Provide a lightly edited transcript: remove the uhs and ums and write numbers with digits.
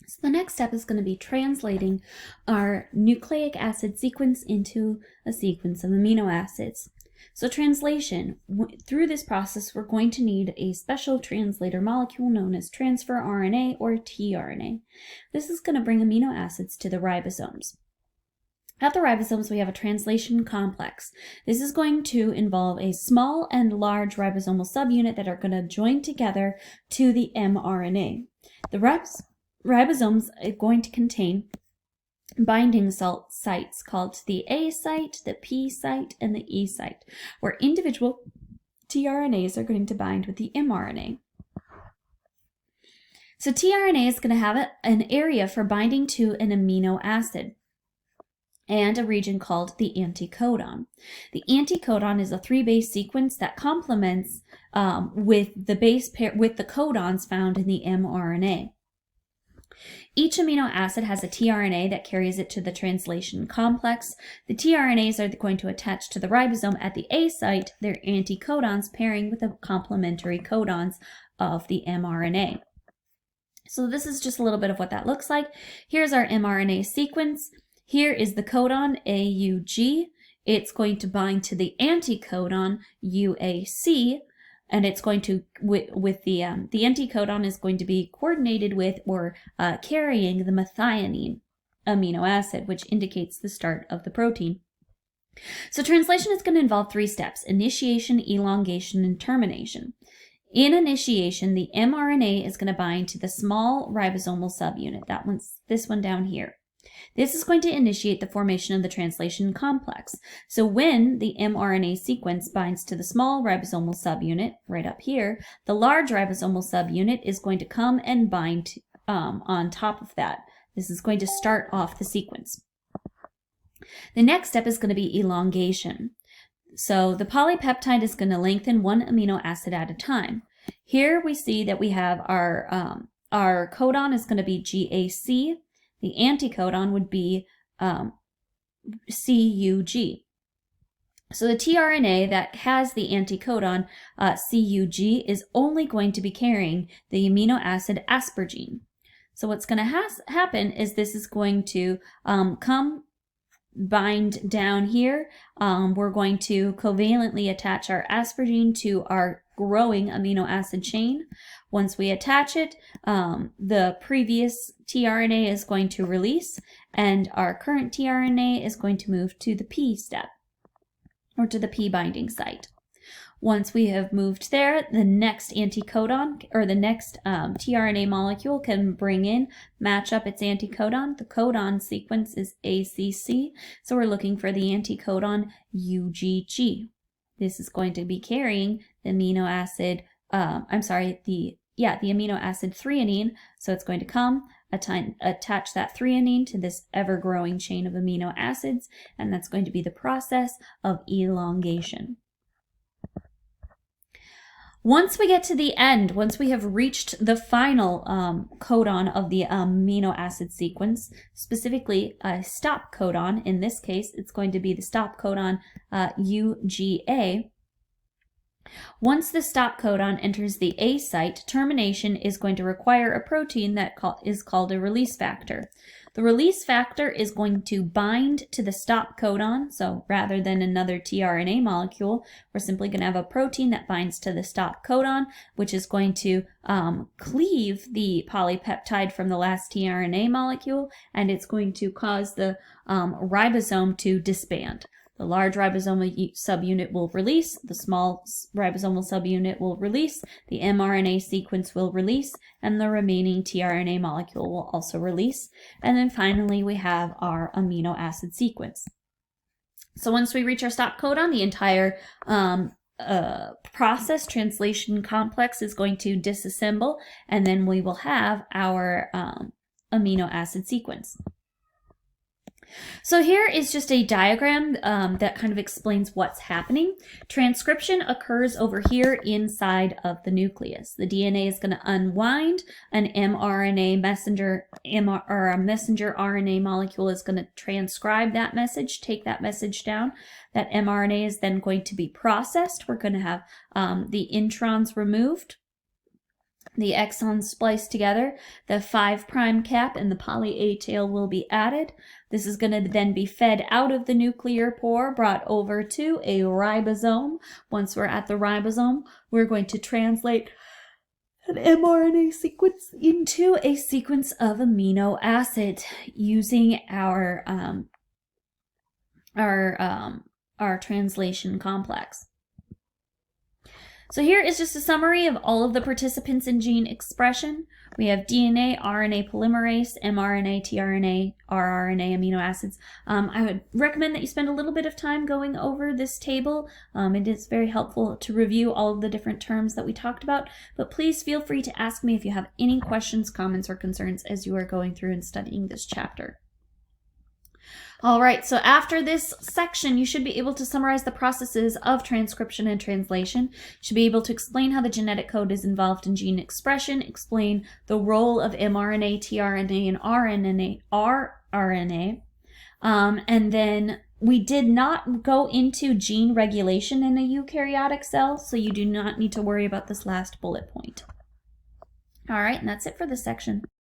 So the next step is going to be translating our nucleic acid sequence into a sequence of amino acids. So translation, through this process, we're going to need a special translator molecule known as transfer RNA or tRNA. This is going to bring amino acids to the ribosomes. At the ribosomes, we have a translation complex. This is going to involve a small and large ribosomal subunit that are going to join together to the mRNA. The ribosomes are going to contain binding sites called the A site, the P site, and the E site, where individual tRNAs are going to bind with the mRNA. So tRNA is going to have an area for binding to an amino acid and a region called the anticodon. The anticodon is a 3-base sequence that complements with the base pair with the codons found in the mRNA. Each amino acid has a tRNA that carries it to the translation complex. The tRNAs are going to attach to the ribosome at the A site, their anticodons pairing with the complementary codons of the mRNA. So this is just a little bit of what that looks like. Here's our mRNA sequence. Here is the codon AUG. It's going to bind to the anticodon UAC, and it's going to, with the anticodon is going to be coordinated with or carrying the methionine amino acid, which indicates the start of the protein. So translation is going to involve 3 steps: initiation, elongation, and termination. In initiation, the mRNA is going to bind to the small ribosomal subunit. This one down here. This is going to initiate the formation of the translation complex. So when the mRNA sequence binds to the small ribosomal subunit, right up here, the large ribosomal subunit is going to come and bind on top of that. This is going to start off the sequence. The next step is going to be elongation. So the polypeptide is going to lengthen 1 amino acid at a time. Here we see that we have our codon is going to be GAC. The anticodon would be CUG. So the tRNA that has the anticodon CUG is only going to be carrying the amino acid asparagine. So what's going to happen is this is going to come bind down here. We're going to covalently attach our asparagine to our growing amino acid chain. Once we attach it, the previous tRNA is going to release, and our current tRNA is going to move to the P step, or to the P binding site. Once we have moved there, the next anticodon, or the next tRNA molecule can match up its anticodon. The codon sequence is ACC, so we're looking for the anticodon UGG. This is going to be carrying the amino acid, the amino acid threonine. So it's going to come, attach that threonine to this ever-growing chain of amino acids, and that's going to be the process of elongation. Once we get to the end, once we have reached the final codon of the amino acid sequence, specifically a stop codon, in this case, it's going to be the stop codon UGA. Once the stop codon enters the A site, termination is going to require a protein that is called a release factor. The release factor is going to bind to the stop codon, so rather than another tRNA molecule, we're simply going to have a protein that binds to the stop codon, which is going to cleave the polypeptide from the last tRNA molecule, and it's going to cause the ribosome to disband. The large ribosomal subunit will release, the small ribosomal subunit will release, the mRNA sequence will release, and the remaining tRNA molecule will also release. And then finally, we have our amino acid sequence. So once we reach our stop codon, the entire process translation complex is going to disassemble, and then we will have our amino acid sequence. So here is just a diagram that kind of explains what's happening. Transcription occurs over here inside of the nucleus. The DNA is going to unwind. An mRNA messenger or a messenger RNA molecule is going to transcribe that message, take that message down. That mRNA is then going to be processed. We're going to have the introns removed. the exons spliced together, the 5' cap and the poly A tail will be added. This is going to then be fed out of the nuclear pore, brought over to a ribosome. Once we're at the ribosome, we're going to translate an mRNA sequence into a sequence of amino acids using our translation complex. So here is just a summary of all of the participants in gene expression. We have DNA, RNA polymerase, mRNA, tRNA, rRNA amino acids. I would recommend that you spend a little bit of time going over this table. It is very helpful to review all of the different terms that we talked about, but please feel free to ask me if you have any questions, comments, or concerns as you are going through and studying this chapter. All right, so after this section, you should be able to summarize the processes of transcription and translation. You should be able to explain how the genetic code is involved in gene expression, explain the role of mRNA, tRNA, and rRNA. And then we did not go into gene regulation in a eukaryotic cell, so you do not need to worry about this last bullet point. All right, and that's it for this section.